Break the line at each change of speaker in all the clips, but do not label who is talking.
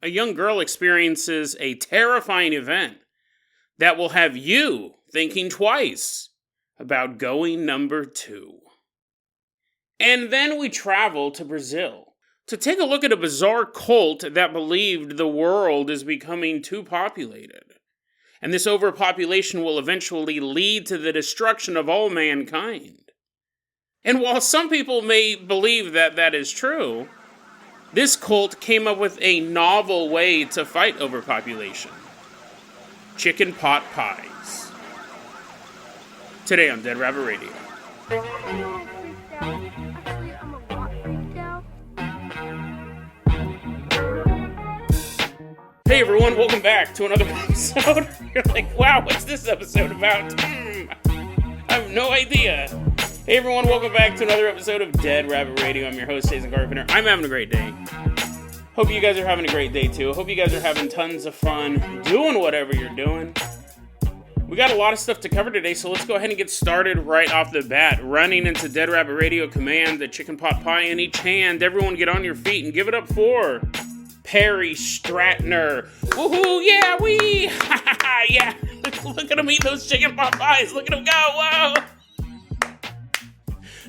a young girl experiences a terrifying event that will have you thinking twice about going number 2. And then we travel to Brazil to take a look at a bizarre cult that believed the world is becoming too populated. And this overpopulation will eventually lead to the destruction of all mankind. And while some people may believe that that is true, this cult came up with a novel way to fight overpopulation. Chicken pot pies. Today on Dead Rabbit Radio. Hey everyone, welcome back to another episode. You're like, wow, what's this episode about? I have no idea. Hey everyone, welcome back to another episode of Dead Rabbit Radio. I'm your host, Jason Carpenter. I'm having a great day. Hope you guys are having a great day too. Hope you guys are having tons of fun doing whatever you're doing. We got a lot of stuff to cover today, so let's go ahead and get started right off the bat. Running into Dead Rabbit Radio command, the chicken pot pie in each hand. Everyone get on your feet and give it up for Perry Stratner. Woohoo, yeah, wee! Yeah, look at him eat those chicken pot pies. Look at him go, whoa!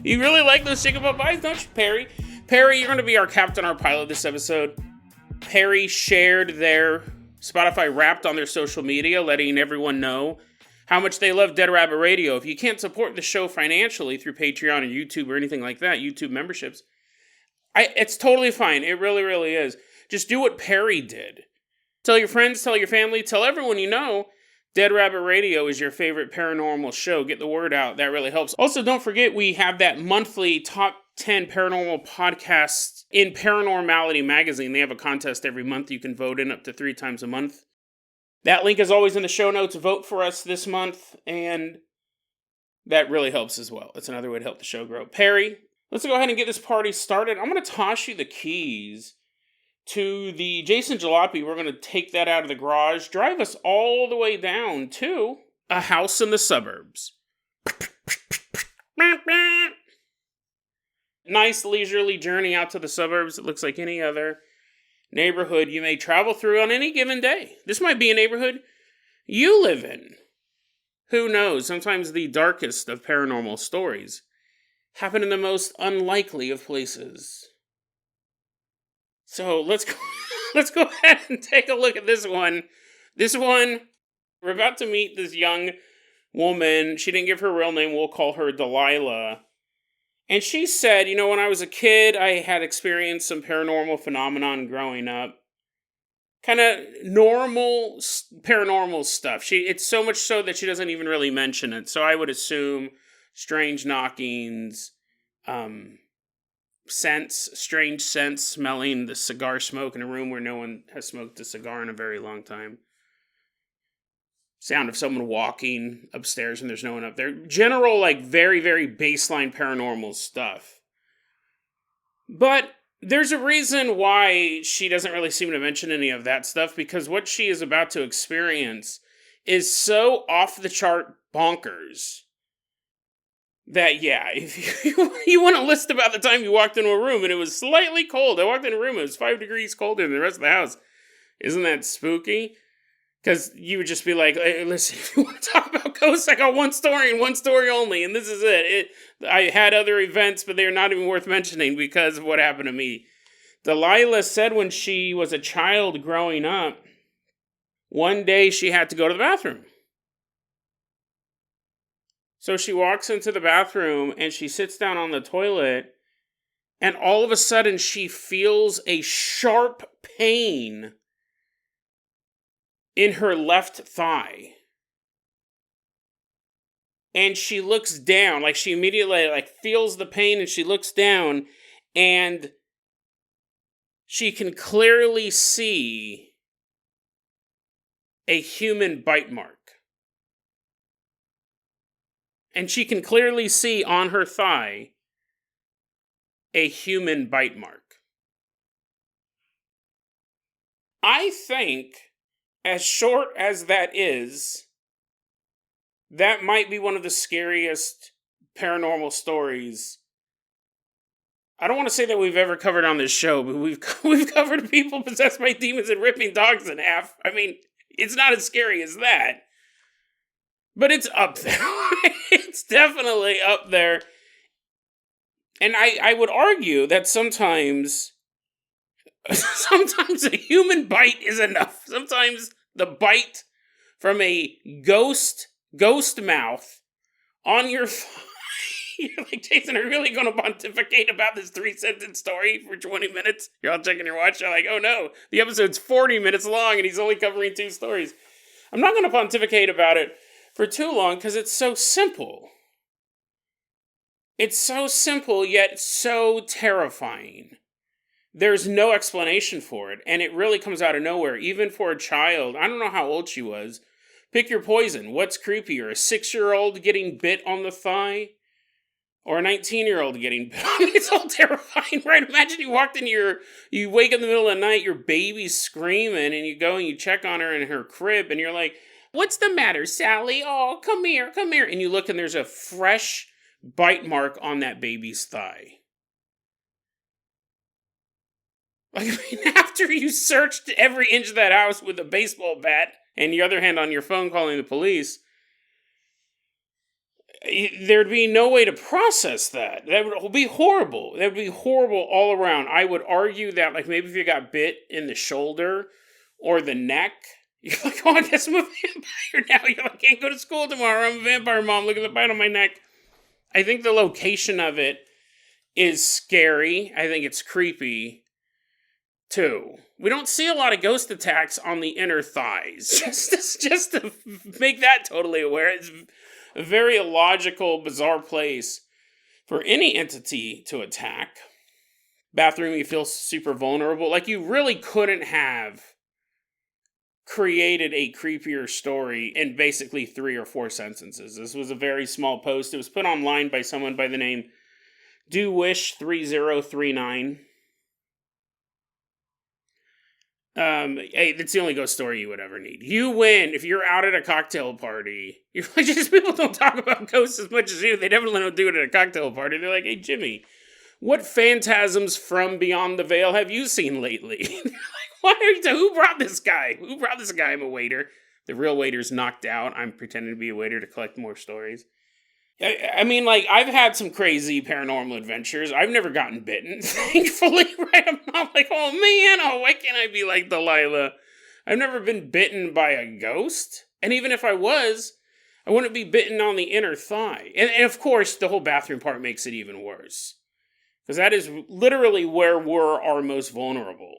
You really like those chicken pot pies, don't you, Perry? Perry, you're going to be our captain, our pilot this episode. Perry shared their Spotify Wrapped on their social media, letting everyone know how much they love Dead Rabbit Radio. If you can't support the show financially through Patreon or YouTube or anything like that, YouTube memberships, it's totally fine. It really, really is. Just do what Perry did. Tell your friends, tell your family, tell everyone you know Dead Rabbit Radio is your favorite paranormal show. Get the word out. That really helps. Also, don't forget we have that monthly top 10 paranormal podcasts in Paranormality magazine. They have a contest every month. You can vote in up to 3 times a month. That link is always in the show notes. Vote for us this month, and that really helps as well. It's another way to help the show grow. Perry, let's go ahead and get this party started. I'm going to toss you the keys to the Jason Jalopy. We're going to take that out of the garage, drive us all the way down to a house in the suburbs. Nice leisurely journey out to the suburbs. It looks like any other neighborhood you may travel through on any given day. This might be a neighborhood you live in. Who knows? Sometimes the darkest of paranormal stories happen in the most unlikely of places. So let's go ahead and take a look at this one. This one, we're about to meet this young woman. She didn't give her real name. We'll call her Delilah. And she said, when I was a kid, I had experienced some paranormal phenomenon growing up. Kind of normal paranormal stuff. It's so much so that she doesn't even really mention it. So I would assume strange knockings, strange scents, smelling the cigar smoke in a room where no one has smoked a cigar in a very long time. Sound of someone walking upstairs and there's no one up there. General, very, very baseline paranormal stuff. But there's a reason why she doesn't really seem to mention any of that stuff, because what she is about to experience is so off the chart bonkers that, yeah, if you want to list about the time you walked into a room and it was slightly cold. I walked in a room, it was 5 degrees colder than the rest of the house. Isn't that spooky? Because you would just be like, hey, listen, if you want to talk about ghosts, I got one story and one story only, and this is it. I had other events, but they're not even worth mentioning because of what happened to me. Delilah said when she was a child growing up, one day she had to go to the bathroom. So she walks into the bathroom and she sits down on the toilet, and all of a sudden she feels a sharp pain in her left thigh. And she looks down, she immediately feels the pain, and she looks down and she can clearly see a human bite mark. And she can clearly see on her thigh a human bite mark. I think, as short as that is, that might be one of the scariest paranormal stories I don't want to say that we've ever covered on this show, but we've covered people possessed by demons and ripping dogs in half. I mean, it's not as scary as that. But it's up there. It's definitely up there. And I would argue that sometimes a human bite is enough. Sometimes the bite from a ghost mouth on your you're like, Jason, are you really going to pontificate about this 3-sentence story for 20 minutes? You're all checking your watch. You're like, oh no, the episode's 40 minutes long and he's only covering 2 stories. I'm not going to pontificate about it for too long because it's so simple. It's so simple, yet so terrifying. There's no explanation for it, and it really comes out of nowhere, even for a child. I don't know how old she was. Pick your poison. What's creepier, a 6-year-old getting bit on the thigh? Or a 19-year-old getting bit? I mean, it's all terrifying, right? Imagine you you wake in the middle of the night, your baby's screaming, and you go and you check on her in her crib, and you're like, what's the matter, Sally? Oh, come here. And you look, and there's a fresh bite mark on that baby's thigh. Like, I mean, after you searched every inch of that house with a baseball bat, and the other hand on your phone calling the police, there'd be no way to process that. That would be horrible. That would be horrible all around. I would argue that, like, maybe if you got bit in the shoulder or the neck, you're like, oh, I guess I'm a vampire now. You're like, I can't go to school tomorrow. I'm a vampire, Mom. Look at the bite on my neck. I think the location of it is scary. I think it's creepy, too. We don't see a lot of ghost attacks on the inner thighs. Just to make that totally aware. It's a very illogical, bizarre place for any entity to attack. Bathroom, you feel super vulnerable. Like, you really couldn't have created a creepier story in basically 3 or 4 sentences. This was a very small post. It was put online by someone by the name DoWish3039. Hey, that's the only ghost story you would ever need. You win if you're out at a cocktail party. You're like, just people don't talk about ghosts as much as you. They definitely don't do it at a cocktail party. They're like, hey, Jimmy, what phantasms from beyond the veil have you seen lately? Why are you? Who brought this guy? I'm a waiter. The real waiter's knocked out. I'm pretending to be a waiter to collect more stories. I mean, like, I've had some crazy paranormal adventures. I've never gotten bitten, thankfully, right? I'm not like, oh man, why can't I be like Delilah? I've never been bitten by a ghost. And even if I was, I wouldn't be bitten on the inner thigh. And of course, the whole bathroom part makes it even worse. Because that is literally where we're our most vulnerable.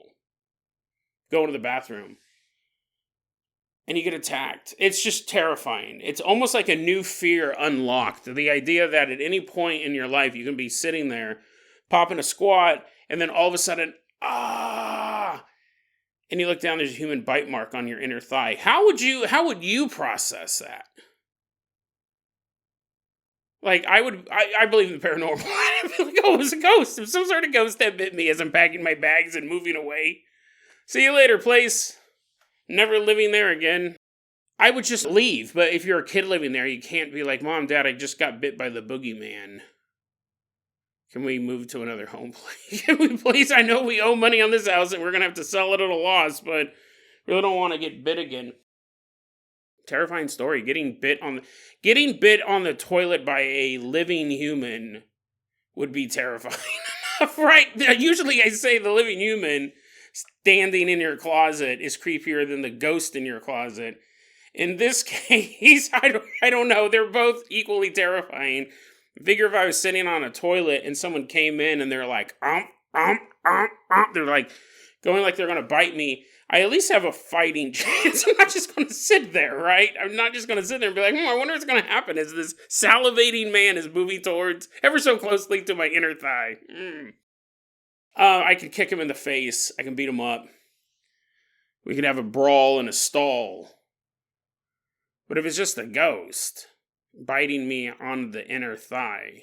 Go to the bathroom. And you get attacked. It's just terrifying. It's almost like a new fear unlocked. The idea that at any point in your life, you can be sitting there, popping a squat, and then all of a sudden, and you look down, there's a human bite mark on your inner thigh. How would you process that? Like, I believe in the paranormal. I'd be like, oh, it was a ghost. It was some sort of ghost that bit me as I'm packing my bags and moving away. See you later, place. Never living there again. I would just leave, but if you're a kid living there, you can't be like, Mom, Dad, I just got bit by the boogeyman. Can we move to another home, please? Can we please? I know we owe money on this house and we're going to have to sell it at a loss, but really don't want to get bit again. Terrifying story. Getting bit on the toilet by a living human would be terrifying enough, right? Usually I say the living human standing in your closet is creepier than the ghost in your closet. In this case, I don't know. They're both equally terrifying. Figure if I was sitting on a toilet and someone came in and they're like, they're like going like they're going to bite me. I at least have a fighting chance. I'm not just going to sit there, right? I'm not just going to sit there and be like, I wonder what's going to happen as this salivating man is moving towards ever so closely to my inner thigh. I can kick him in the face. I can beat him up. We can have a brawl in a stall. But if it's just a ghost biting me on the inner thigh.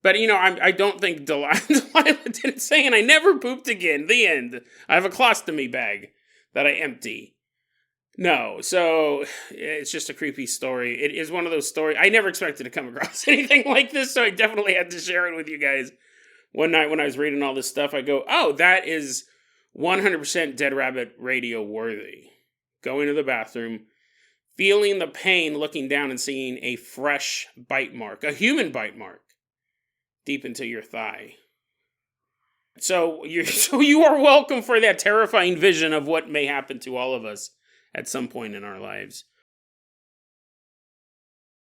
But, I don't think Delilah didn't say, and I never pooped again. The end. I have a colostomy bag that I empty. No, so it's just a creepy story. It is one of those stories. I never expected to come across anything like this, so I definitely had to share it with you guys. one night when I was reading all this stuff, I go, oh, that is 100% Dead Rabbit radio worthy. Going to the bathroom, feeling the pain, looking down and seeing a fresh bite mark, a human bite mark, deep into your thigh. So you are welcome for that terrifying vision of what may happen to all of us at some point in our lives.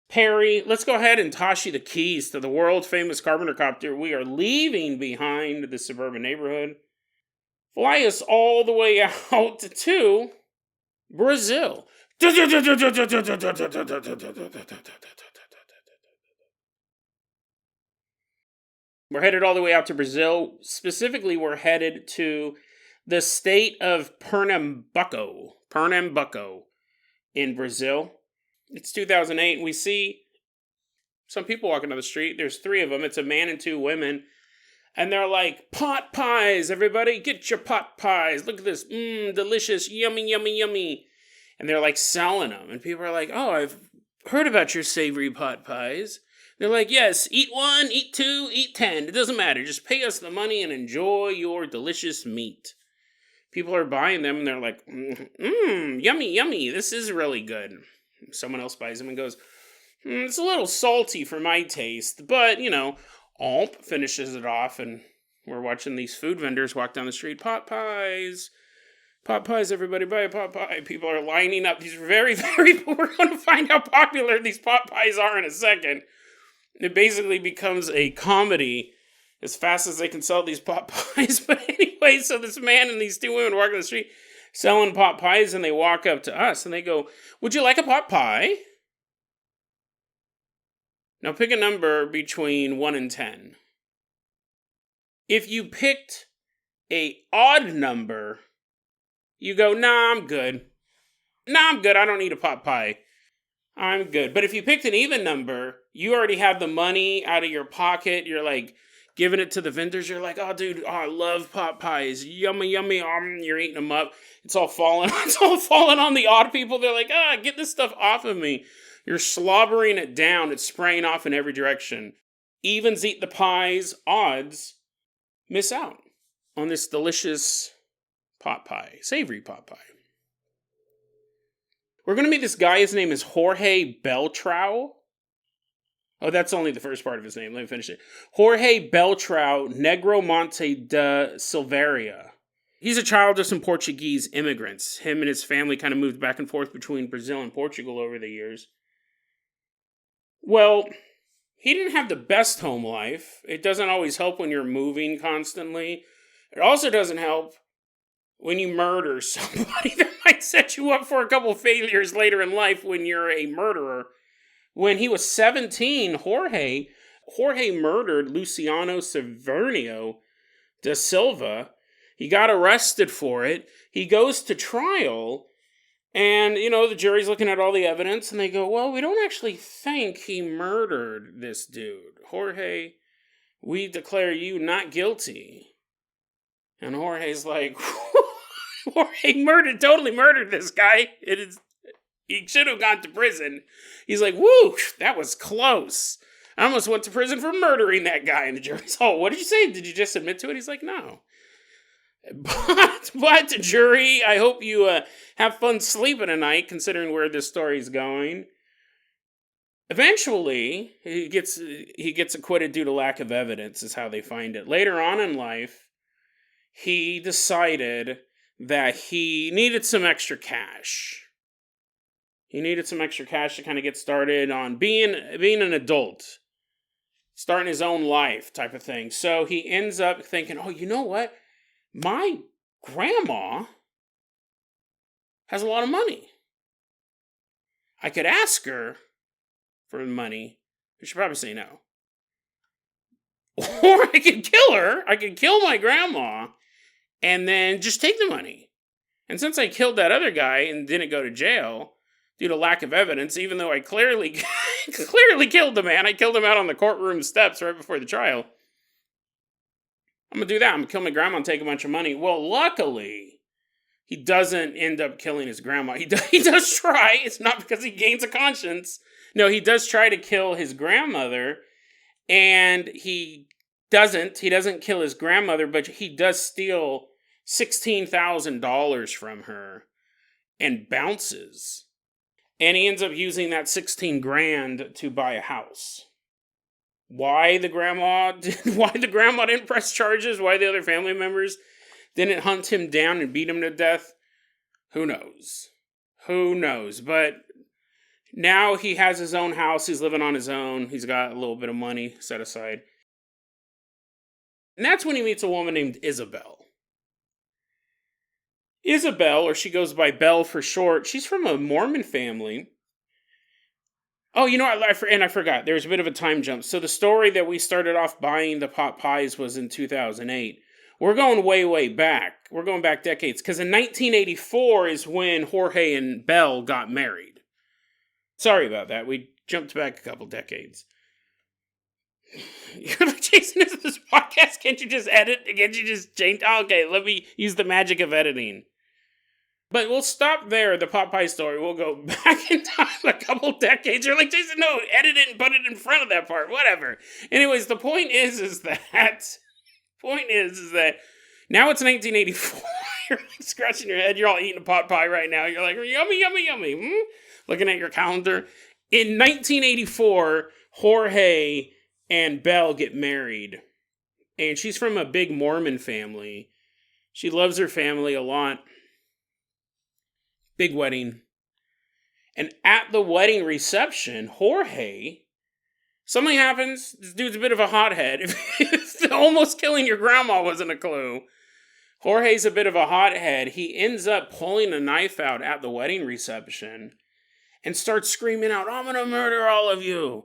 Perry, let's go ahead and toss you the keys to the world-famous Carpenter Copter. We are leaving behind the suburban neighborhood. Fly us all the way out to Brazil. We're headed all the way out to Brazil. Specifically, we're headed to the state of Pernambuco in Brazil. It's 2008, and we see some people walking down the street. There's 3 of them. It's a man and 2 women. And they're like, pot pies, everybody. Get your pot pies. Look at this. Delicious. Yummy, yummy, yummy. And they're like selling them. And people are like, oh, I've heard about your savory pot pies. They're like, yes, eat 1, eat 2, eat 10. It doesn't matter. Just pay us the money and enjoy your delicious meat. People are buying them, and they're like, yummy, yummy. This is really good. Someone else buys them and goes, it's a little salty for my taste. But, Alp finishes it off, and we're watching these food vendors walk down the street. Pot pies. Pot pies, everybody buy a pot pie. People are lining up. These are very, very, we're going to find how popular these pot pies are in a second. It basically becomes a comedy as fast as they can sell these pot pies. But anyway, so this man and these 2 women walking the street selling pot pies, and they walk up to us and they go, would you like a pot pie? Now pick a number between 1 and 10. If you picked a odd number, you go, nah, I'm good. I don't need a pot pie. I'm good. But if you picked an even number, you already have the money out of your pocket. You're like giving it to the vendors. You're like, oh, dude, I love pot pies. Yummy, yummy. You're eating them up. It's all falling on the odd people. They're like, get this stuff off of me. You're slobbering it down. It's spraying off in every direction. Evens eat the pies. Odds miss out on this delicious pot pie. Savory pot pie. We're going to meet this guy. His name is Jorge Beltrão. Oh, that's only the first part of his name. Let me finish it. Jorge Beltrão Negromonte de Silveira. He's a child of some Portuguese immigrants. Him and his family kind of moved back and forth between Brazil and Portugal over the years. Well, he didn't have the best home life. It doesn't always help when you're moving constantly. It also doesn't help when you murder somebody. That might set you up for a couple failures later in life when you're a murderer. When he was 17, Jorge murdered Luciano Severnio da Silva. He got arrested for it. He goes to trial, and, the jury's looking at all the evidence, and they go, well, we don't actually think he murdered this dude. Jorge, we declare you not guilty. And Jorge's like, Jorge totally murdered this guy. He should have gone to prison. He's like, whoo, that was close. I almost went to prison for murdering that guy. And the jury's, oh, what did you say? Did you just admit to it? He's like, no. But jury, I hope you have fun sleeping tonight, considering where this story's going. Eventually, he gets acquitted due to lack of evidence, is how they find it. Later on in life, he decided that he needed some extra cash. He needed some extra cash to kind of get started on being an adult, starting his own life type of thing. So he ends up thinking, oh, you know what? My grandma has a lot of money. I could ask her for the money, but she'd probably say no. Or I could kill her. I could kill my grandma and then just take the money. And since I killed that other guy and didn't go to jail due to lack of evidence, even though I clearly killed the man, I killed him out on the courtroom steps right before the trial. I'm going to do that. I'm going to kill my grandma and take a bunch of money. Well, luckily, he doesn't end up killing his grandma. He does try. It's not because he gains a conscience. No, he does try to kill his grandmother, and he doesn't kill his grandmother, but he does steal $16,000 from her and bounces. And he ends up using that 16 grand to buy a house. Why the grandma didn't press charges, why the other family members didn't hunt him down and beat him to death, who knows? But now he has his own house, he's living on his own, he's got a little bit of money set aside. And that's when he meets a woman named Isabel. Isabel, or she goes by Belle for short, she's from a Mormon family. Oh, you know what? I forgot. There's a bit of a time jump. So the story that we started off buying the pot pies was in 2008. We're going way, way back. We're going back decades. Because in 1984 is when Jorge and Belle got married. Sorry about that. We jumped back a couple decades. You're like, Jason, is this podcast? Can't you just edit? Can't you just change? Oh, okay, let me use the magic of editing. But we'll stop there, the pot pie story. We'll go back in time a couple decades. You're like, Jason, no, edit it and put it in front of that part. Whatever. Anyways, the point is that now it's 1984. You're like scratching your head. You're all eating a pot pie right now. You're like, yummy, yummy, yummy. Looking at your calendar. In 1984, Jorge and Belle get married. And she's from a big Mormon family. She loves her family a lot. Big wedding. And at the wedding reception, Jorge, something happens. This dude's a bit of a hothead. If almost killing your grandma wasn't a clue. Jorge's a bit of a hothead. He ends up pulling a knife out at the wedding reception and starts screaming out, I'm gonna murder all of you.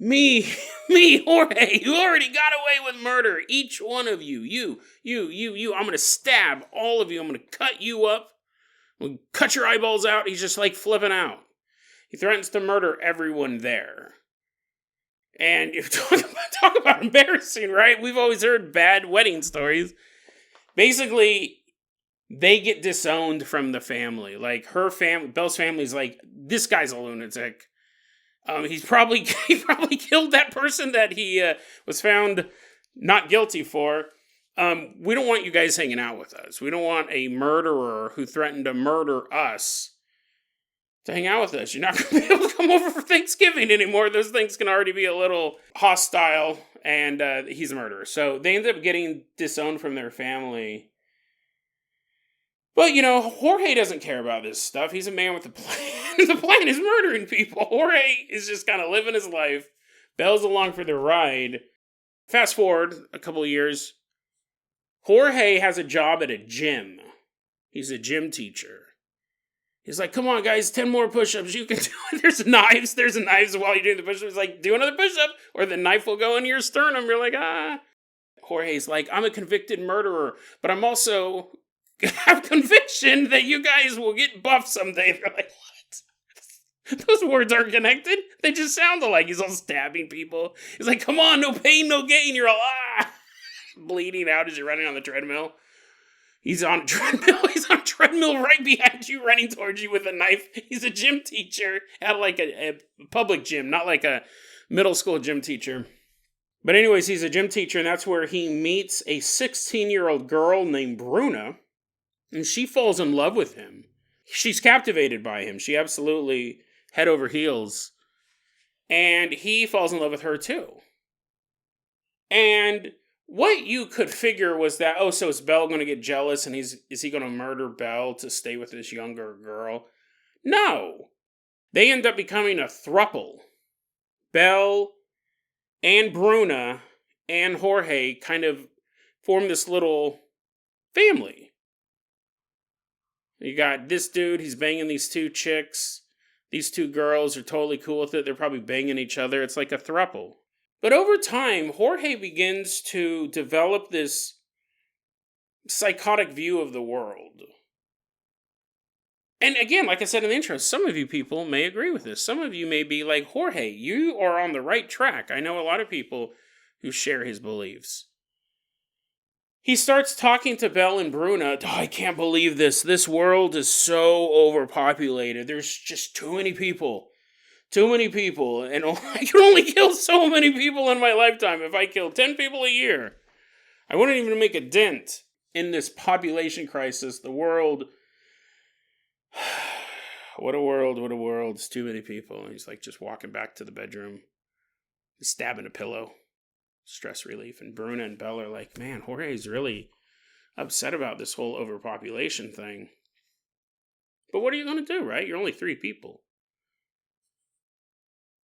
Me, Jorge, you already got away with murder. Each one of you. You. I'm gonna stab all of you. I'm gonna cut you up. We'll cut your eyeballs out. He's just like flipping out. He threatens to murder everyone there. And you talk about embarrassing, right? We've always heard bad wedding stories. Basically, they get disowned from the family. Like her family, Belle's family's like, this guy's a lunatic. He probably killed that person that he was found not guilty for. We don't want you guys hanging out with us. We don't want a murderer who threatened to murder us to hang out with us. You're not going to be able to come over for Thanksgiving anymore. Those things can already be a little hostile, and he's a murderer. So they end up getting disowned from their family. But, Jorge doesn't care about this stuff. He's a man with a plan. The plan is murdering people. Jorge is just kind of living his life. Belle's along for the ride. Fast forward a couple of years. Jorge has a job at a gym. He's a gym teacher. He's like, come on, guys, 10 more push-ups. You can do it. There's knives while you're doing the push-ups. He's like, do another push-up, or the knife will go into your sternum. You're like, ah. Jorge's like, I'm a convicted murderer, but I'm also have conviction that you guys will get buffed someday. They're like, what? Those words aren't connected. They just sound alike. He's all stabbing people. He's like, come on, no pain, no gain. You're all, ah. Bleeding out as you're running on the treadmill. He's on a treadmill right behind you, running towards you with a knife. He's a gym teacher at like a public gym, not like a middle school gym teacher. But anyways, he's a gym teacher, and that's where he meets a 16-year-old girl named Bruna, and she falls in love with him. She's captivated by him. She absolutely head over heels. And he falls in love with her too. And what you could figure was that, so is Belle going to get jealous and is he going to murder Belle to stay with this younger girl? No. They end up becoming a throuple. Belle and Bruna and Jorge kind of form this little family. You got this dude, he's banging these two chicks. These two girls are totally cool with it. They're probably banging each other. It's like a throuple. But over time, Jorge begins to develop this psychotic view of the world. And again, like I said in the intro, some of you people may agree with this. Some of you may be like, Jorge, you are on the right track. I know a lot of people who share his beliefs. He starts talking to Belle and Bruna. I can't believe this. This world is so overpopulated. There's just too many people. Too many people, and I can only kill so many people in my lifetime. If I kill 10 people a year, I wouldn't even make a dent in this population crisis. The world, what a world. It's too many people. And he's like just walking back to the bedroom, stabbing a pillow, stress relief. And Bruna and Belle are like, man, Jorge's really upset about this whole overpopulation thing. But what are you going to do, right? You're only 3 people.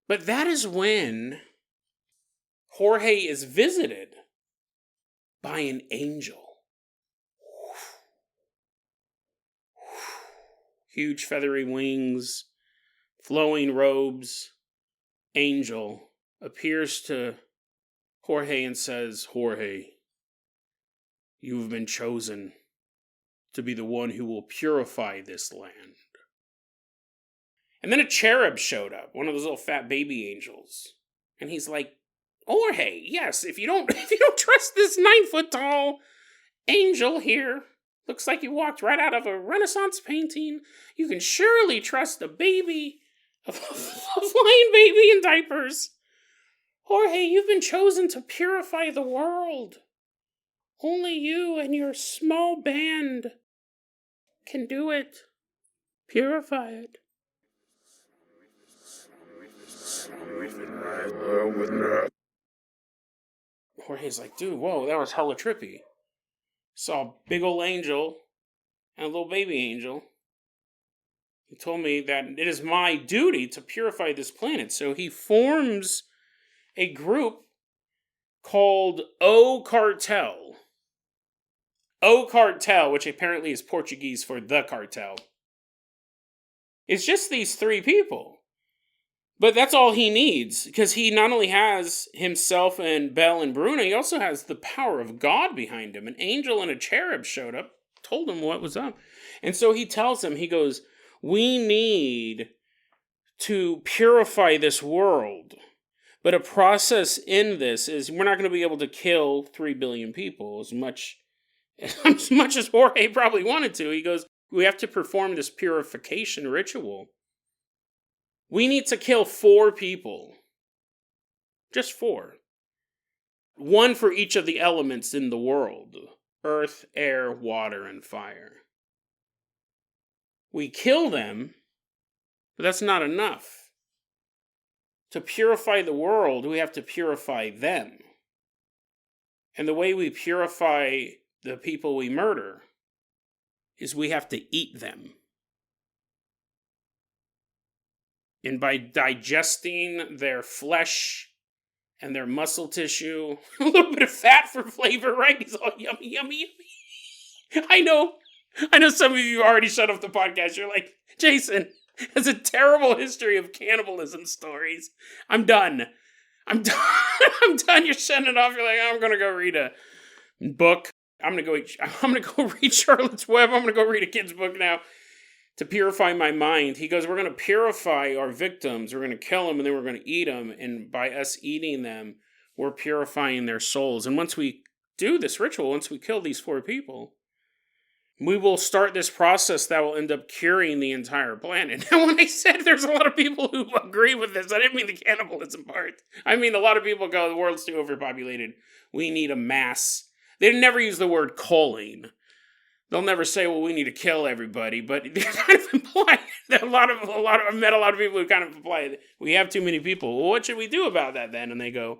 But that is when Jorge is visited by an angel. Huge feathery wings, flowing robes. Angel appears to Jorge and says, Jorge, you've been chosen to be the one who will purify this land. And then a cherub showed up, one of those little fat baby angels. And he's like, Jorge, yes, if you don't trust this 9-foot-tall angel here, looks like you walked right out of a Renaissance painting, you can surely trust a baby, a flying baby in diapers. Jorge, you've been chosen to purify the world. Only you and your small band can do it. Purify it. Jorge's like, dude, whoa, that was hella trippy. Saw a big old angel and a little baby angel. He told me that it is my duty to purify this planet. So he forms a group called O Cartel. O Cartel, which apparently is Portuguese for the cartel. It's just these 3 people. But that's all he needs, because he not only has himself and Belle and Bruna, he also has the power of God behind him. An angel and a cherub showed up, told him what was up. And so he tells him, he goes, we need to purify this world. But a process in this is we're not going to be able to kill 3 billion people as much as Jorge probably wanted to. He goes, we have to perform this purification ritual. We need to kill 4 people. Just 4. 1 for each of the elements in the world. Earth, air, water, and fire. We kill them, but that's not enough. To purify the world, we have to purify them. And the way we purify the people we murder is we have to eat them. And by digesting their flesh and their muscle tissue, a little bit of fat for flavor, right? He's all yummy, yummy, yummy. I know some of you already shut off the podcast. You're like, Jason has a terrible history of cannibalism stories. I'm done. I'm done. You're shutting it off. You're like, I'm going to go read a book. I'm going to go read Charlotte's Web. I'm going to go read a kid's book now. To purify my mind, he goes, we're going to purify our victims. We're going to kill them, and then we're going to eat them. And by us eating them, we're purifying their souls. And once we do this ritual, once we kill these 4 people, we will start this process that will end up curing the entire planet. Now, when I said there's a lot of people who agree with this, I didn't mean the cannibalism part. I mean, a lot of people go, the world's too overpopulated. We need a mass. They never use the word culling. They'll never say, well, we need to kill everybody, but they kind of imply that I've met a lot of people who kind of imply that we have too many people. Well, what should we do about that then? And they go,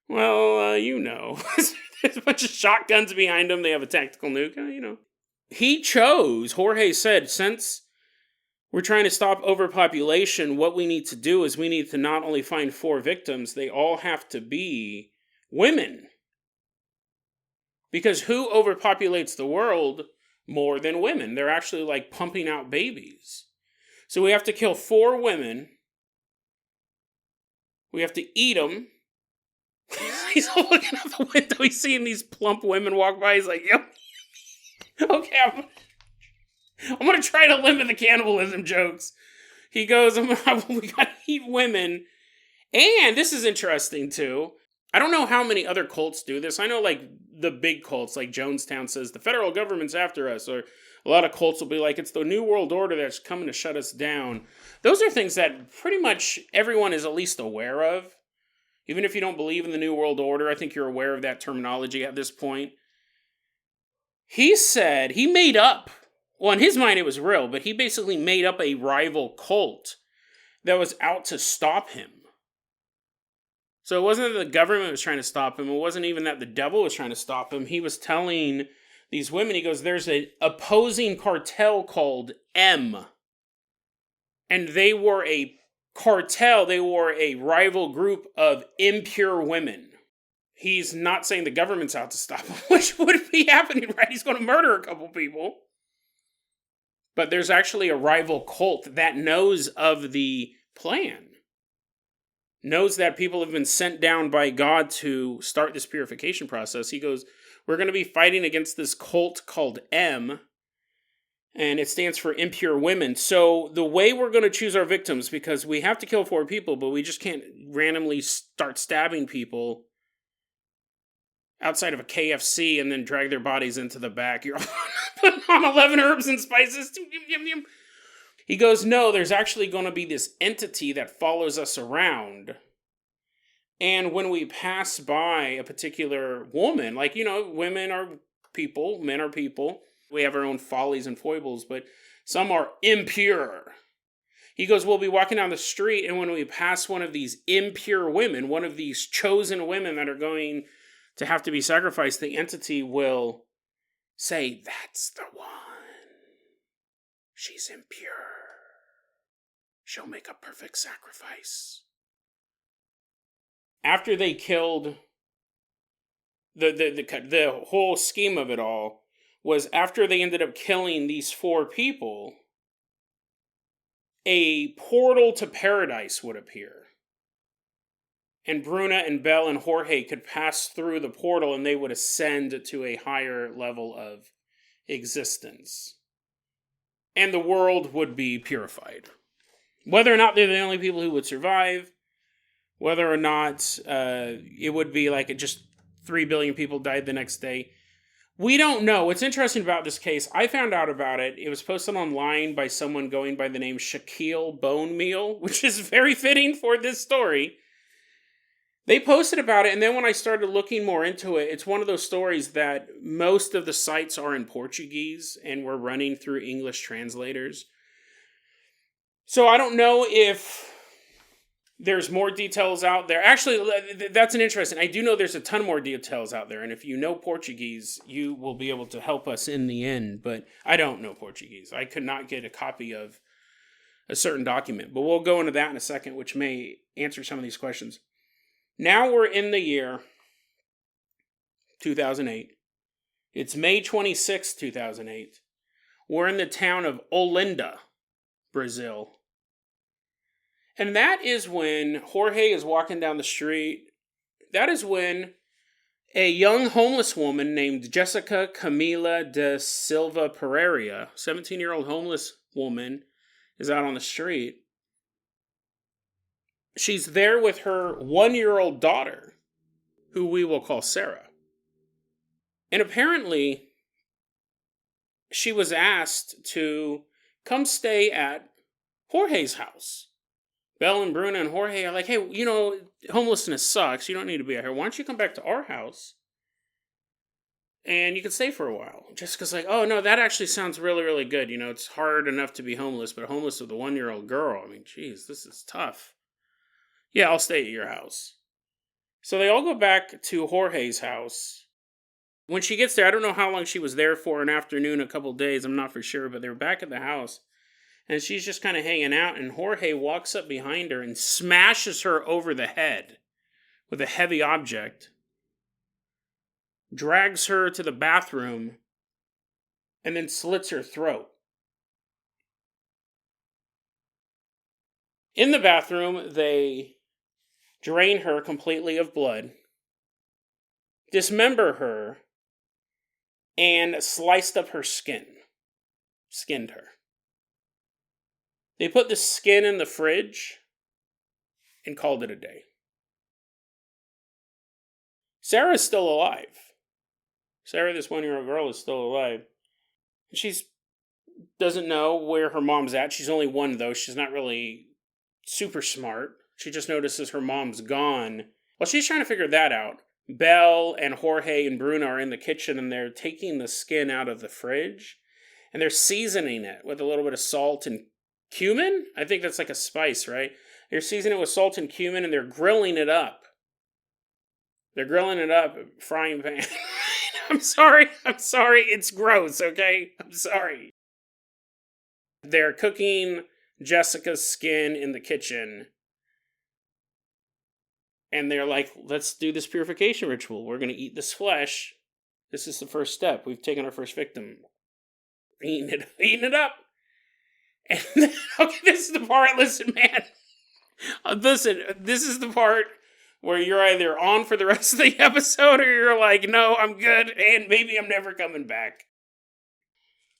well, there's a bunch of shotguns behind them. They have a tactical nuke, Jorge said, since we're trying to stop overpopulation, what we need to do is we need to not only find 4 victims, they all have to be women. Because who overpopulates the world more than women? They're actually like pumping out babies. So we have to kill 4 women. We have to eat them. He's looking out the window. He's seeing these plump women walk by. He's like, yep. Okay, I'm going to try to limit the cannibalism jokes. He goes, we got to eat women. And this is interesting too. I don't know how many other cults do this. I know like the big cults like Jonestown says the federal government's after us, or A lot of cults will be like, it's the New World Order that's coming to shut us down. Those are things that pretty much everyone is at least aware of. Even if you don't believe in the New World Order, I think you're aware of that terminology at this point. He said he made up, well, in his mind it was real, but he basically made up a rival cult that was out to stop him. So it wasn't that the government was trying to stop him. It wasn't even that the devil was trying to stop him. He was telling these women, he goes, there's an opposing cartel called M. And they were a cartel. They were a rival group of impure women. He's not saying the government's out to stop him, which would be happening, right? He's going to murder a couple people. But there's actually a rival cult that knows of the plan. Knows that people have been sent down by God to start this purification process. He goes, we're going to be fighting against this cult called M, and it stands for impure women. So the way we're going to choose our victims, because we have to kill 4 people, but we just can't randomly start stabbing people outside of a KFC and then drag their bodies into the back. You're putting on 11 herbs and spices. He goes, no, there's actually going to be this entity that follows us around. And when we pass by a particular woman, like, women are people, men are people. We have our own follies and foibles, but some are impure. He goes, we'll be walking down the street, and when we pass one of these impure women, one of these chosen women that are going to have to be sacrificed, the entity will say, that's the one. She's impure. She'll make a perfect sacrifice. After they killed, the whole scheme of it all was after they ended up killing these 4 people, a portal to paradise would appear. And Bruna and Belle and Jorge could pass through the portal and they would ascend to a higher level of existence. And the world would be purified. Whether or not they're the only people who would survive, whether or not it would be like just 3 billion people died the next day, we don't know. What's interesting about this case, I found out about it. It was posted online by someone going by the name Shaquille Bone Meal, which is very fitting for this story. They posted about it, and then when I started looking more into it, it's one of those stories that most of the sites are in Portuguese, and we're running through English translators. So I don't know if there's more details out there. Actually, that's an interesting. I do know there's a ton more details out there, and if you know Portuguese, you will be able to help us in the end, but I don't know Portuguese. I could not get a copy of a certain document, but we'll go into that in a second, which may answer some of these questions. Now we're in the year 2008. It's May 26, 2008. We're in the town of Olinda, Brazil. And that is when Jorge is walking down the street. That is when a young homeless woman named Jessica Camila de Silva Pereira, 17-year-old homeless woman, is out on the street. She's there with her 1-year-old daughter, who we will call Sarah. And apparently, she was asked to come stay at Jorge's house. Belle and Bruna and Jorge are like, hey, homelessness sucks. You don't need to be out here. Why don't you come back to our house? And you can stay for a while. Jessica's like, oh, no, that actually sounds really, really good. It's hard enough to be homeless, but homeless with a 1-year-old girl. I mean, geez, this is tough. Yeah, I'll stay at your house. So they all go back to Jorge's house. When she gets there, I don't know how long she was there for, an afternoon, a couple days, I'm not for sure, but they were back at the house. And she's just kind of hanging out, and Jorge walks up behind her and smashes her over the head with a heavy object, drags her to the bathroom, and then slits her throat. In the bathroom, they drain her completely of blood, dismember her, and sliced up her skin. Skinned her. They put the skin in the fridge and called it a day. Sarah's still alive. Sarah, this 1-year-old girl, is still alive. She's doesn't know where her mom's at. She's only one, though. She's not really super smart. She just notices her mom's gone. Well, she's trying to figure that out. Belle and Jorge and Bruno are in the kitchen, and they're taking the skin out of the fridge, and they're seasoning it with a little bit of salt and cumin. I think that's like a spice, right? They're seasoning it with salt and cumin, and they're grilling it up. They're grilling it up, frying pan. I'm sorry. It's gross, okay? I'm sorry. They're cooking Jessica's skin in the kitchen. And they're like, let's do this purification ritual. We're going to eat this flesh. This is the first step. We've taken our first victim. Eating it up. And then, okay, this is the part, listen, man. Listen, this is the part where you're either on for the rest of the episode or you're like, no, I'm good, and maybe I'm never coming back.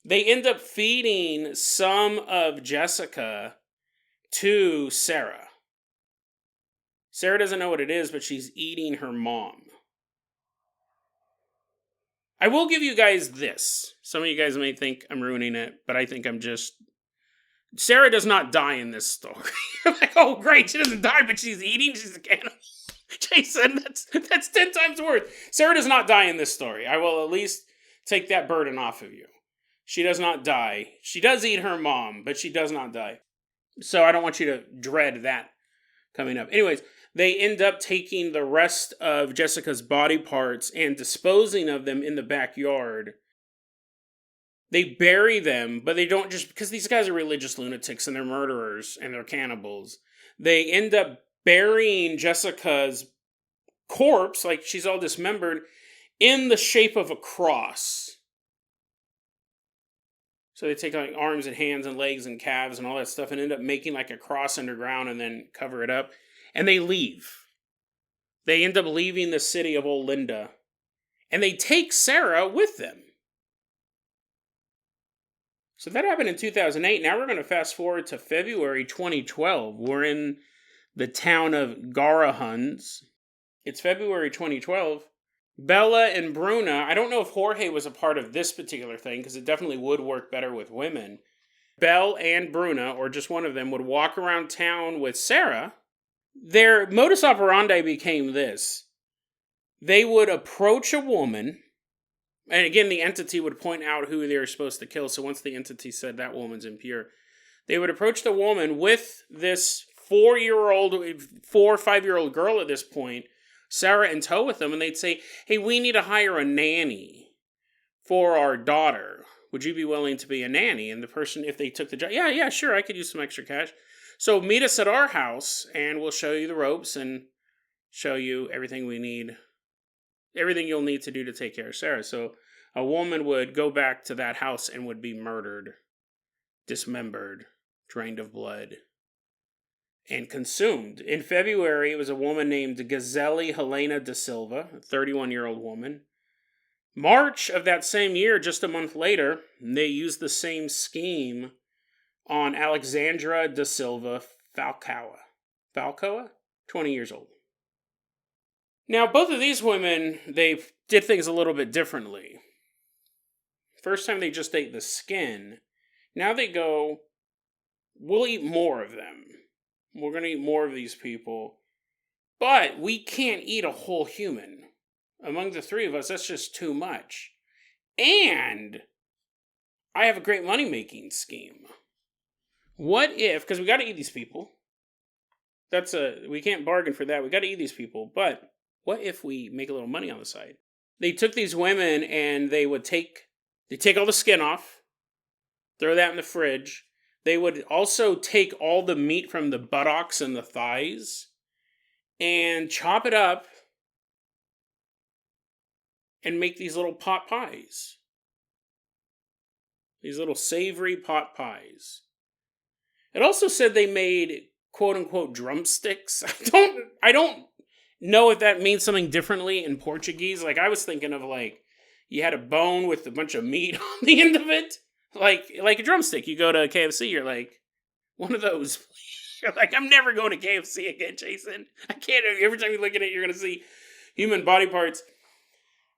They end up feeding some of Jessica to Sarah. Sarah doesn't know what it is, but she's eating her mom. I will give you guys this. Some of you guys may think I'm ruining it, but I think I'm just... Sarah does not die in this story. I'm like, oh, great, she doesn't die, but she's eating, she's a cannibal. Jason, that's 10 times worth. Sarah does not die in this story. I will at least take that burden off of you. She does not die. She does eat her mom, but she does not die. So I don't want you to dread that coming up. Anyways, they end up taking the rest of Jessica's body parts and disposing of them in the backyard. They bury them, but they don't just... Because these guys are religious lunatics and they're murderers and they're cannibals. They end up burying Jessica's corpse, like she's all dismembered, in the shape of a cross. So they take like arms and hands and legs and calves and all that stuff and end up making like a cross underground and then cover it up. And they leave. They end up leaving the city of Old Linda. And they take Sarah with them. So that happened in 2008. Now we're going to fast forward to February 2012. We're in the town of Garanhuns. It's February 2012. Bella and Bruna, I don't know if Jorge was a part of this particular thing, because it definitely would work better with women. Belle and Bruna, or just one of them, would walk around town with Sarah. Their modus operandi became this. They would approach a woman, and again, the entity would point out who they were supposed to kill, so once the entity said that woman's impure, they would approach the woman with this 4 or 5 year old girl at this point, Sarah in tow with them, and they'd say, hey, we need to hire a nanny for our daughter. Would you be willing to be a nanny? And the person, if they took the job, yeah, sure, I could use some extra cash. So meet us at our house, and we'll show you the ropes and show you everything we need, everything you'll need to do to take care of Sarah. So a woman would go back to that house and would be murdered, dismembered, drained of blood, and consumed. In February, it was a woman named Gazelle Helena da Silva, a 31-year-old woman. March of that same year, just a month later, they used the same scheme on Alexandra da Silva Falcoa, 20 years old. Now, both of these women, they did things a little bit differently. First time they just ate the skin. Now they go, we'll eat more of them. We're going to eat more of these people. But we can't eat a whole human. Among the three of us, that's just too much. And I have a great money-making scheme. What if, because we got to eat these people. We can't bargain for that. We got to eat these people. But what if we make a little money on the side? They took these women and they take all the skin off, throw that in the fridge. They would also take all the meat from the buttocks and the thighs and chop it up and make these little pot pies. These little savory pot pies. It also said they made quote-unquote drumsticks. I don't know if that means something differently in Portuguese. Like, I was thinking of, like, you had a bone with a bunch of meat on the end of it. Like a drumstick. You go to KFC, you're like, one of those. You're like, I'm never going to KFC again, Jason. I can't. Every time you look at it, you're going to see human body parts.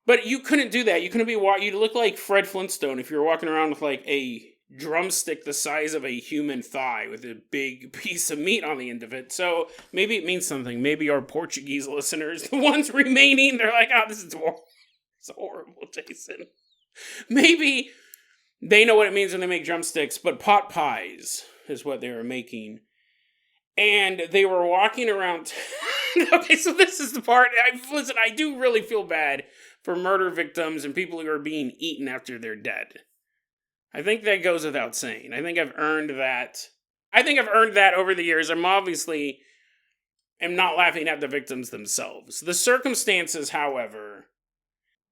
But you couldn't do that. You couldn't be you'd look like Fred Flintstone if you were walking around with like a drumstick the size of a human thigh with a big piece of meat on the end of it. So maybe it means something. Maybe our Portuguese listeners, the ones remaining, they're like, oh, this is horrible. It's horrible, Jason. Maybe they know what it means when they make drumsticks, but pot pies is what they were making. And they were walking around. Okay, so this is the part. Listen, I do really feel bad for murder victims and people who are being eaten after they're dead. I think that goes without saying. I think I've earned that. I think I've earned that over the years. I'm obviously am not laughing at the victims themselves. The circumstances, however,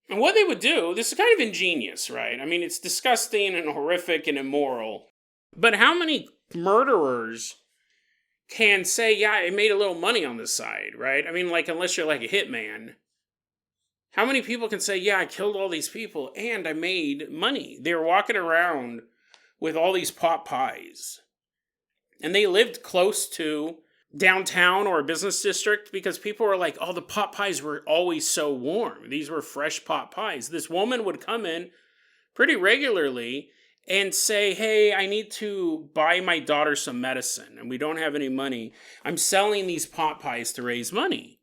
and what they would do, this is kind of ingenious, right? I mean, it's disgusting and horrific and immoral. But how many murderers can say, yeah, I made a little money on this side, right? I mean, like, unless you're like a hitman. How many people can say, yeah, I killed all these people and I made money? They were walking around with all these pot pies. And they lived close to downtown or a business district because people were like, oh, the pot pies were always so warm. These were fresh pot pies. This woman would come in pretty regularly and say, hey, I need to buy my daughter some medicine and we don't have any money. I'm selling these pot pies to raise money.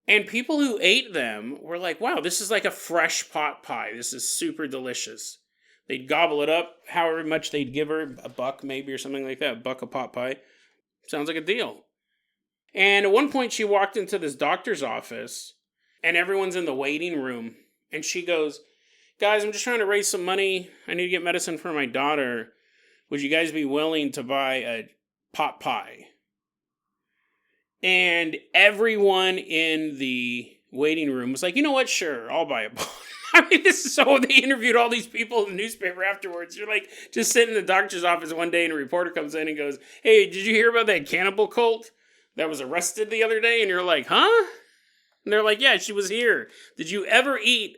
And people who ate them were like, wow, this is like a fresh pot pie. This is super delicious. They'd gobble it up, however much they'd give her, $1 maybe or something like that, $1 a pot pie. Sounds like a deal. And at one point she walked into this doctor's office and everyone's in the waiting room. And she goes, guys, I'm just trying to raise some money. I need to get medicine for my daughter. Would you guys be willing to buy a pot pie? And everyone in the waiting room was like, you know what? Sure, I'll buy a pot. I mean, this is so, they interviewed all these people in the newspaper afterwards. You're like, just sitting in the doctor's office one day and a reporter comes in and goes, hey, did you hear about that cannibal cult that was arrested the other day? And you're like, huh? And they're like, yeah, she was here. Did you ever eat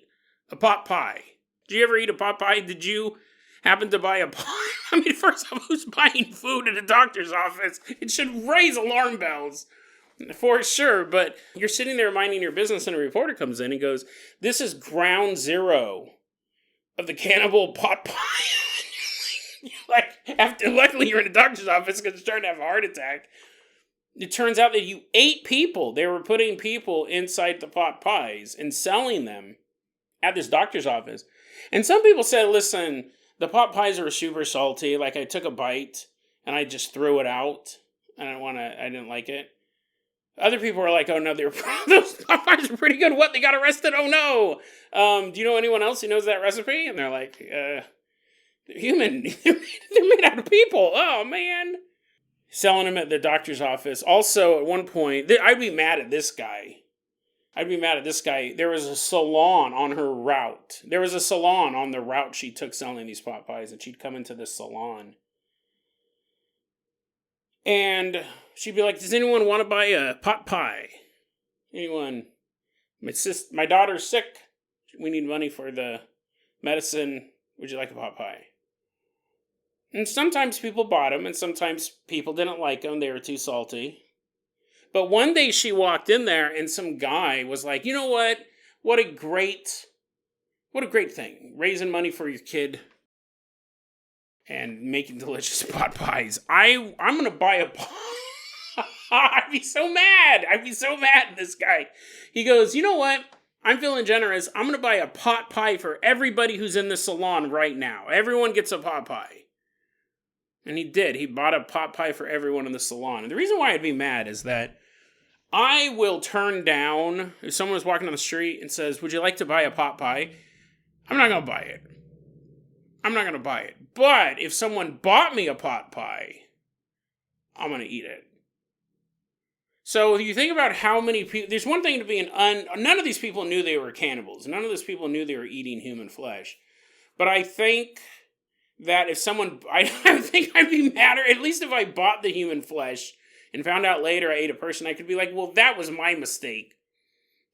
a pot pie? Did you ever eat a pot pie? Did you happen to buy a pie? I mean, first off, who's buying food at a doctor's office? It should raise alarm bells. For sure, but you're sitting there minding your business and a reporter comes in and goes, this is ground zero of the cannibal pot pie. Luckily you're in a doctor's office because you're starting to have a heart attack. It turns out that you ate people. They were putting people inside the pot pies and selling them at this doctor's office. And some people said, listen, the pot pies are super salty. Like, I took a bite and I just threw it out. I didn't like it. Other people were like, oh no, those pot pies are pretty good. What? They got arrested? Oh no. Do you know anyone else who knows that recipe? And they're like, they're human. They're made out of people. Oh man. Selling them at the doctor's office. Also, at one point, I'd be mad at this guy. There was a salon on her route. There was a salon on the route she took selling these pot pies, and she'd come into this salon. And she'd be like, does anyone want to buy a pot pie? Anyone? My daughter's sick. We need money for the medicine. Would you like a pot pie? And sometimes people bought them, and sometimes people didn't like them. They were too salty. But one day she walked in there, and some guy was like, you know what? What a great thing. Raising money for your kid and making delicious pot pies. I'm going to buy a pot. I'd be so mad at this guy. He goes, you know what? I'm feeling generous. I'm going to buy a pot pie for everybody who's in the salon right now. Everyone gets a pot pie. And he did. He bought a pot pie for everyone in the salon. And the reason why I'd be mad is that I will turn down, if someone was walking on the street and says, would you like to buy a pot pie? I'm not going to buy it. But if someone bought me a pot pie, I'm going to eat it. So if you think about how many people, there's one thing to be none of these people knew they were cannibals. None of these people knew they were eating human flesh. But I think that if someone, I think I'd be madder, at least if I bought the human flesh and found out later I ate a person, I could be like, well, that was my mistake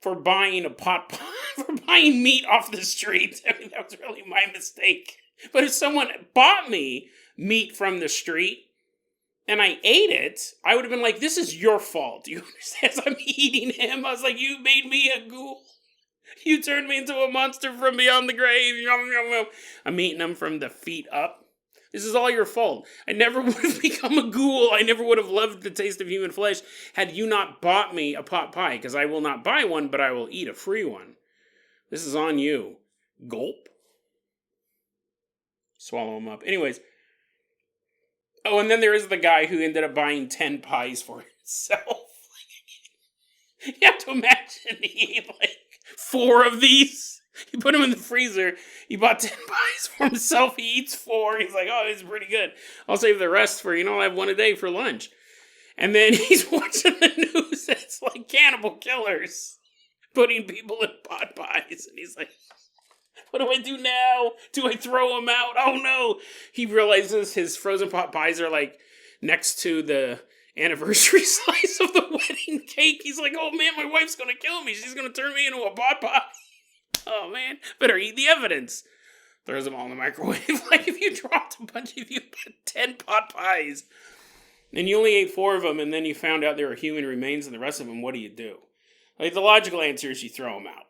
for buying a pot pie, for buying meat off the street. I mean, that was really my mistake. But if someone bought me meat from the street and I ate it, I would have been like, this is your fault. You understand? As I'm eating him, I was like, you made me a ghoul. You turned me into a monster from beyond the grave. I'm eating him from the feet up. This is all your fault. I never would have become a ghoul. I never would have loved the taste of human flesh had you not bought me a pot pie, because I will not buy one, but I will eat a free one. This is on you. Gulp. Swallow them up. Anyways. Oh, and then there is the guy who ended up buying 10 pies for himself. You have to imagine he ate like 4 of these. He put them in the freezer. He bought 10 pies for himself. He eats 4. He's like, oh, this is pretty good. I'll save the rest for, I'll have one a day for lunch. And then he's watching the news. And it's like cannibal killers putting people in pot pies. And he's like, what do I do now? Do I throw them out? Oh no. He realizes his frozen pot pies are like next to the anniversary slice of the wedding cake. He's like, oh man, my wife's gonna kill me. She's gonna turn me into a pot pie. Oh man, better eat the evidence. Throws them all in the microwave. Like if you dropped if you put 10 pot pies and you only ate 4 of them and then you found out there were human remains in the rest of them, what do? Like the logical answer is you throw them out.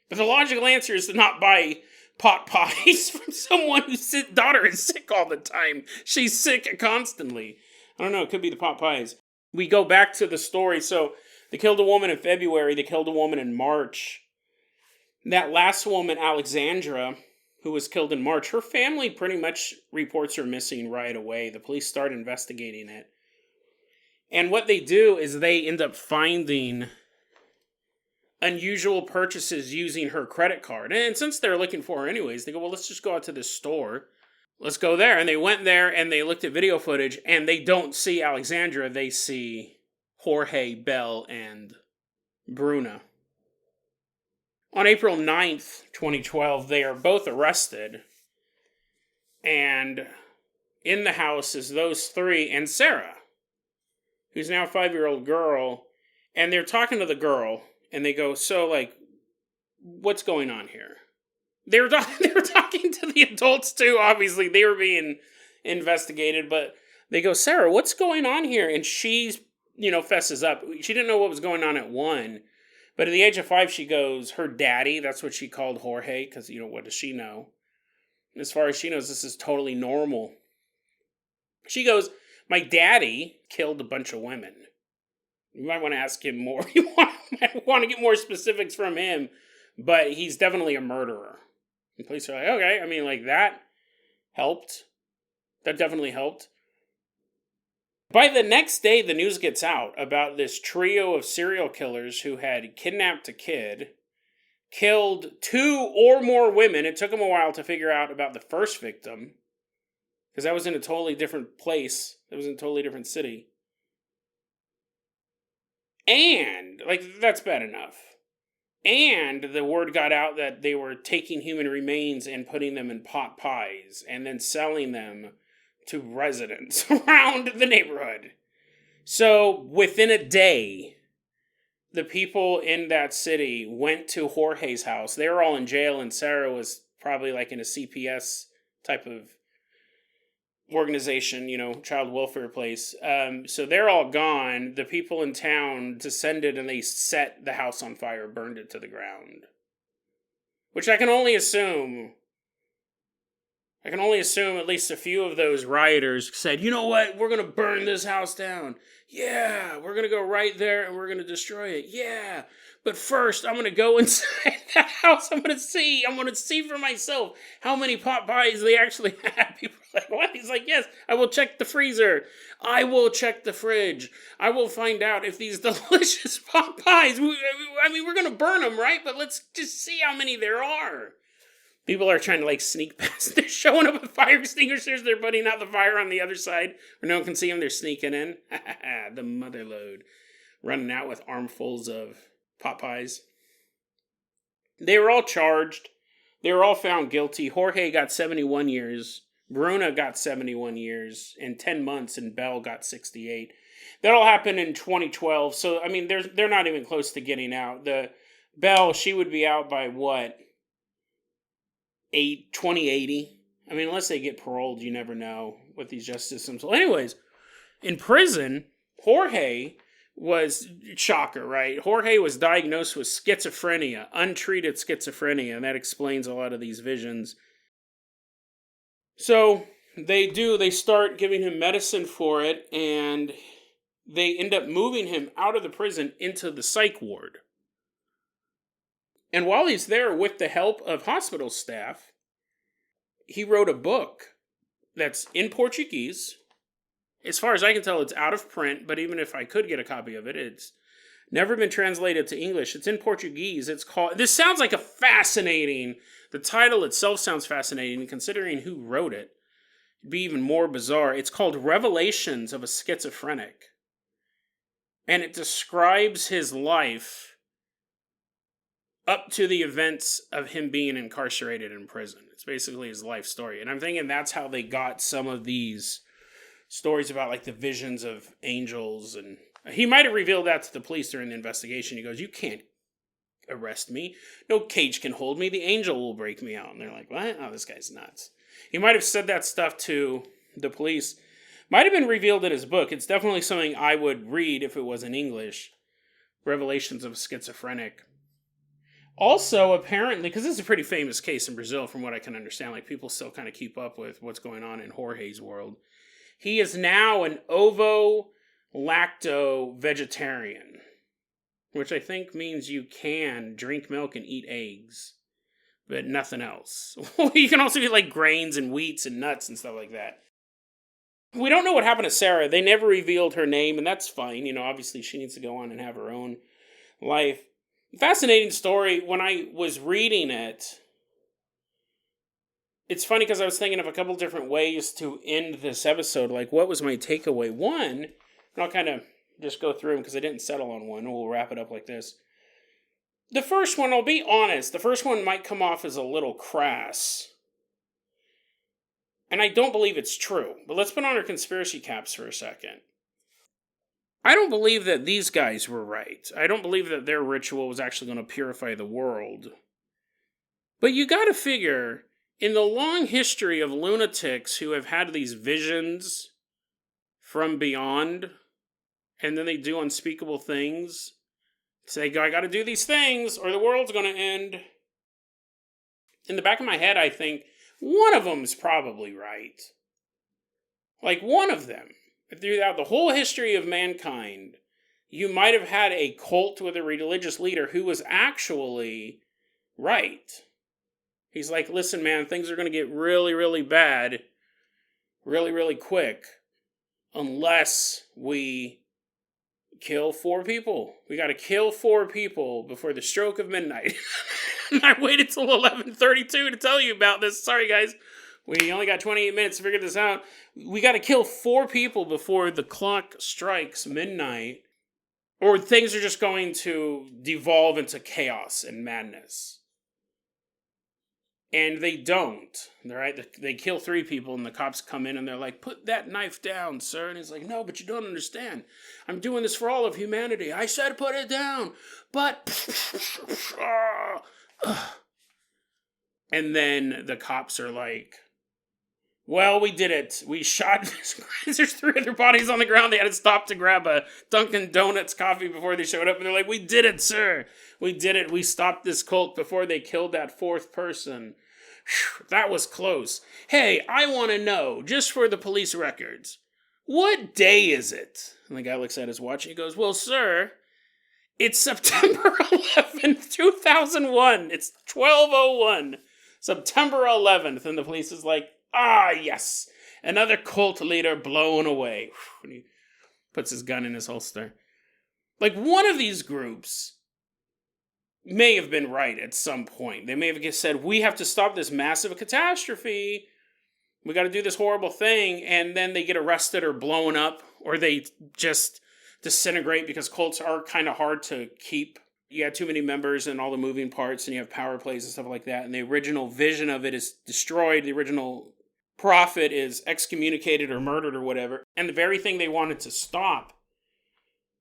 But the logical answer is to not buy pot pies from someone whose daughter is sick all the time. She's sick constantly. I don't know, it could be the pot pies. We go back to the story. So they killed a woman in February. They killed a woman in March. That last woman, Alexandra, who was killed in March, her family pretty much reports her missing right away. The police start investigating it. And what they do is they end up finding unusual purchases using her credit card. And since they're looking for her anyways, they go, well, let's just go out to this store. Let's go there. And they went there and they looked at video footage and they don't see Alexandra. They see Jorge, Belle, and Bruna. On April 9th, 2012, they are both arrested. And in the house is those 3 and Sarah, who's now a 5-year-old girl. And they're talking to the girl. And they go, so, like, what's going on here? They were talking to the adults, too, obviously. They were being investigated. But they go, Sarah, what's going on here? And she's, fesses up. She didn't know what was going on at 1. But at the age of 5, she goes, her daddy, that's what she called Jorge, because, what does she know? And as far as she knows, this is totally normal. She goes, my daddy killed a bunch of women. You might want to ask him more. You might want to get more specifics from him. But he's definitely a murderer. And police are like, okay, that helped. That definitely helped. By the next day, the news gets out about this trio of serial killers who had kidnapped a kid, killed 2 or more women. It took them a while to figure out about the first victim, because that was in a totally different place. It was in a totally different city. And, that's bad enough. And the word got out that they were taking human remains and putting them in pot pies and then selling them to residents around the neighborhood. So, within a day, the people in that city went to Jorge's house. They were all in jail, and Sarah was probably in a CPS type of organization, child welfare place. So they're all gone. The people in town descended and they set the house on fire, burned it to the ground. Which I can only assume at least a few of those rioters said, you know what, we're going to burn this house down. Yeah, we're going to go right there and we're going to destroy it. Yeah, but first I'm going to go inside the house. I'm going to see for myself how many pot pies they actually had. People are like, what? He's like, yes, I will check the freezer. I will check the fridge. I will find out if these delicious pot pies, we're going to burn them, right? But let's just see how many there are. People are trying to sneak past. They're showing up with fire extinguishers. They're putting out the fire on the other side where no one can see them. They're sneaking in. The mother lode. Running out with armfuls of pot pies. They were all charged. They were all found guilty. Jorge got 71 years. Bruna got 71 years and 10 months, and Belle got 68. That all happened in 2012. So, they're not even close to getting out. The Belle, she would be out by what? 2080. Unless they get paroled, you never know with these justice systems. Well, anyways, in prison, Jorge was, shocker, right? Jorge was diagnosed with schizophrenia, untreated schizophrenia, and that explains a lot of these visions. So they start giving him medicine for it, and they end up moving him out of the prison into the psych ward. And while he's there with the help of hospital staff, he wrote a book that's in Portuguese. As far as I can tell, it's out of print, but even if I could get a copy of it, it's never been translated to English. It's in Portuguese. It's called... This sounds like a fascinating... The title itself sounds fascinating, considering who wrote it. It'd be even more bizarre. It's called Revelations of a Schizophrenic. And it describes his life up to the events of him being incarcerated in prison. It's basically his life story. And I'm thinking that's how they got some of these stories about, like, the visions of angels. And he might have revealed that to the police during the investigation. He goes, "You can't arrest me. No cage can hold me. The angel will break me out." And they're like, "What? Oh, this guy's nuts." He might have said that stuff to the police. Might have been revealed in his book. It's definitely something I would read if it was in English. Revelations of a Schizophrenic. Also, apparently, because this is a pretty famous case in Brazil from what I can understand, like, people still kind of keep up with what's going on in Jorge's world. He is now an ovo-lacto vegetarian, which I think means you can drink milk and eat eggs, but nothing else. You can also eat, like, grains and wheats and nuts and stuff like that. We don't know what happened to Sarah. They never revealed her name, and that's fine. You know, obviously she needs to go on and have her own life. Fascinating story. When I was reading it, it's funny because I was thinking of a couple different ways to end this episode. Like, what was my takeaway? One, and I'll kind of just go through them because I didn't settle on one. We'll wrap it up like this. The first one, I'll be honest, the first one might come off as a little crass. And I don't believe it's true. But let's put on our conspiracy caps for a second. I don't believe that these guys were right. I don't believe that their ritual was actually going to purify the world. But you got to figure, in the long history of lunatics who have had these visions from beyond, and then they do unspeakable things, say, I got to do these things or the world's going to end. In the back of my head, I think one of them's probably right. Like, one of them. Throughout the whole history of mankind, you might have had a cult with a religious leader who was actually right. He's like, listen, man, things are going to get really, really bad really, really quick unless we kill 4 people. We got to kill 4 people before the stroke of midnight. I waited till 11:32 to tell you about this. Sorry, guys. We only got 28 minutes to figure this out. We got to kill 4 people before the clock strikes midnight, or things are just going to devolve into chaos and madness. And they don't, right? They kill 3 people, and the cops come in, and they're like, "Put that knife down, sir." And he's like, "No, but you don't understand. I'm doing this for all of humanity. I said put it down, but..." And then the cops are like, "Well, we did it. We shot..." There's 3 other bodies on the ground. They had to stop to grab a Dunkin' Donuts coffee before they showed up. And they're like, "We did it, sir. We did it. We stopped this cult before they killed that 4th person. Whew, that was close. Hey, I want to know, just for the police records, what day is it?" And the guy looks at his watch and he goes, "Well, sir, it's September 11th, 2001. It's 12:01. September 11th. And the police is like, "Ah, yes. Another cult leader blown away." And he puts his gun in his holster. Like, one of these groups may have been right at some point. They may have said, we have to stop this massive catastrophe. We got to do this horrible thing. And then they get arrested or blown up, or they just disintegrate because cults are kind of hard to keep. You have too many members and all the moving parts, and you have power plays and stuff like that. And the original vision of it is destroyed. The original prophet is excommunicated or murdered or whatever. And the very thing they wanted to stop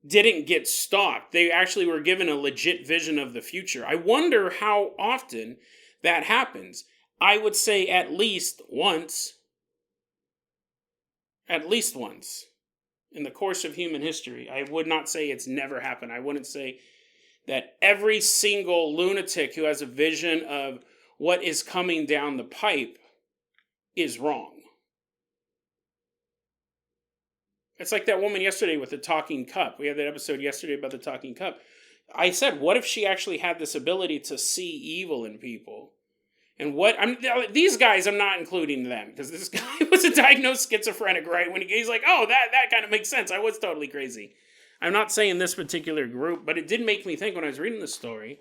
didn't get stopped. They actually were given a legit vision of the future. I wonder how often that happens. I would say at least once. At least once. In the course of human history. I would not say it's never happened. I wouldn't say that every single lunatic who has a vision of what is coming down the pipe is wrong. It's like that woman yesterday with the talking cup. We had that episode yesterday about the talking cup. I said, what if she actually had this ability to see evil in people? And these guys, I'm not including them, because this guy was a diagnosed schizophrenic, right? When he's like, oh, that kind of makes sense. I was totally crazy. I'm not saying this particular group, but it did make me think when I was reading this story.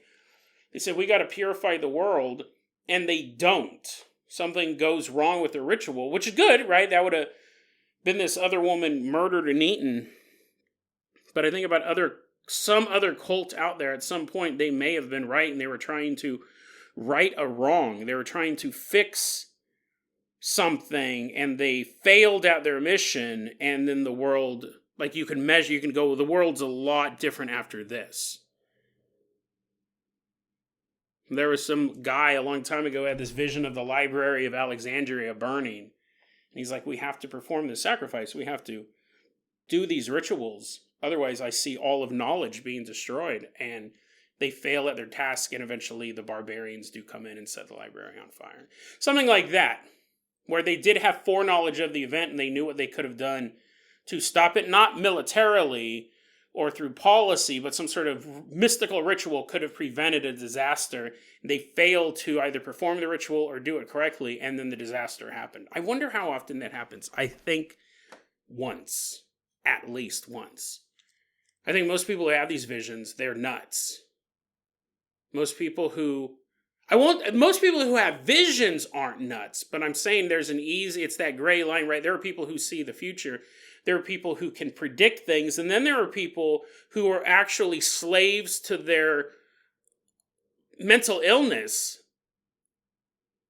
They said, we got to purify the world, and they don't. Something goes wrong with the ritual, which is good, right? That would have been this other woman murdered and eaten. But I think about some other cult out there at some point, they may have been right, and they were trying to right a wrong. They were trying to fix something, and they failed at their mission, and then the world, like you can go, the world's a lot different after this. There was some guy a long time ago who had this vision of the Library of Alexandria burning. And he's like, we have to perform this sacrifice. We have to do these rituals. Otherwise, I see all of knowledge being destroyed. And they fail at their task, and eventually the barbarians do come in and set the library on fire. Something like that, where they did have foreknowledge of the event and they knew what they could have done to stop it, not militarily or through policy, but some sort of mystical ritual could have prevented a disaster. They failed to either perform the ritual or do it correctly, and then the disaster happened. I wonder how often that happens. I think once. At least once. I think most people who have these visions, they're nuts. Most people who have visions aren't nuts, but I'm saying it's that gray line, right? There are people who see the future. There are people who can predict things, and then there are people who are actually slaves to their mental illness.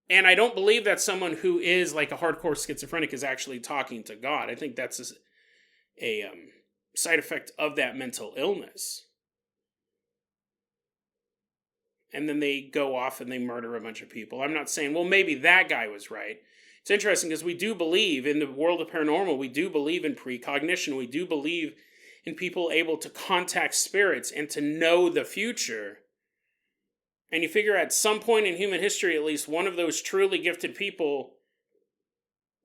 And I don't believe that someone who is like a hardcore schizophrenic is actually talking to God. I think that's a side effect of that mental illness. And then they go off and they murder a bunch of people. I'm not saying, well, maybe that guy was right. It's interesting because we do believe in the world of paranormal. We do believe in precognition. We do believe in people able to contact spirits and to know the future. And you figure at some point in human history, at least one of those truly gifted people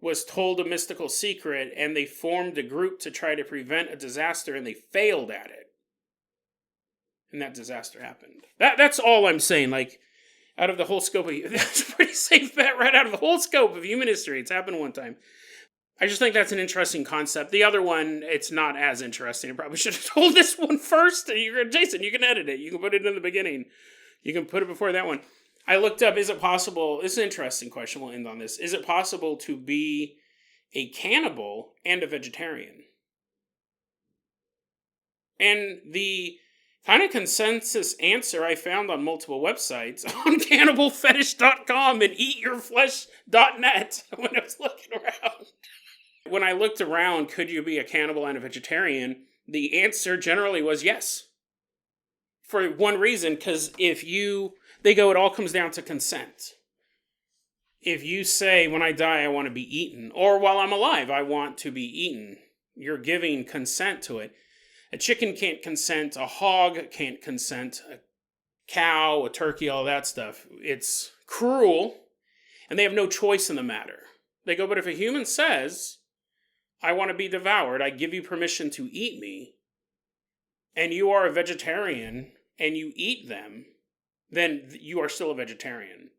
was told a mystical secret, and they formed a group to try to prevent a disaster, and they failed at it. And that disaster happened. That's all I'm saying. Like, out of the whole scope of... That's a pretty safe bet, right? Out of the whole scope of human history. It's happened one time. I just think that's an interesting concept. The other one, it's not as interesting. I probably should have told this one first. Jason, you can edit it. You can put it in the beginning. You can put it before that one. I looked up, is it possible... This is an interesting question. We'll end on this. Is it possible to be a cannibal and a vegetarian? And the kind of consensus answer I found on multiple websites, on cannibalfetish.com and eatyourflesh.net, when I was looking around. When I looked around, could you be a cannibal and a vegetarian? The answer generally was yes. For one reason, because they go, it all comes down to consent. If you say, when I die, I want to be eaten, or while I'm alive, I want to be eaten, you're giving consent to it. A chicken can't consent, a hog can't consent, a cow, a turkey, all that stuff. It's cruel, and they have no choice in the matter. They go, but if a human says, I want to be devoured, I give you permission to eat me, and you are a vegetarian, and you eat them, then you are still a vegetarian.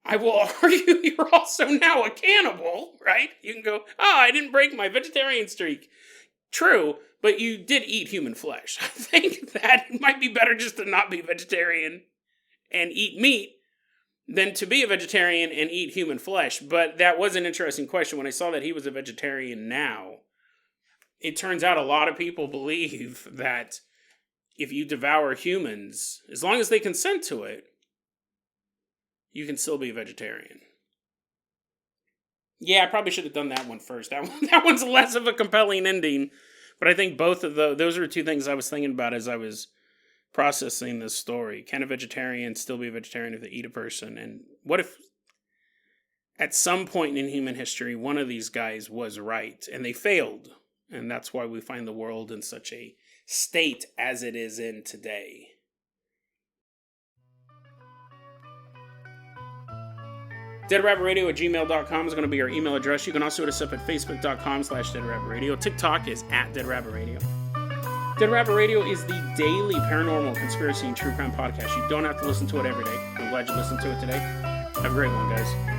I will argue you're also now a cannibal, right? You can go, I didn't break my vegetarian streak. True, but you did eat human flesh. I think that it might be better just to not be vegetarian and eat meat than to be a vegetarian and eat human flesh. But that was an interesting question. When I saw that he was a vegetarian now, it turns out a lot of people believe that if you devour humans, as long as they consent to it, you can still be a vegetarian. Yeah, I probably should have done that one first. That one's less of a compelling ending. But I think both of those are two things I was thinking about as I was processing this story. Can a vegetarian still be a vegetarian if they eat a person? And what if at some point in human history, one of these guys was right and they failed? And that's why we find the world in such a state as it is in today. deadrabbitradio@gmail.com is going to be our email address. You can also hit us up at facebook.com/deadrabbitradio. TikTok is @deadrabbitradio. Dead Rabbit Radio is the daily paranormal, conspiracy, and true crime podcast. You don't have to listen to it every day. I'm glad you listened to it today. Have a great one, guys.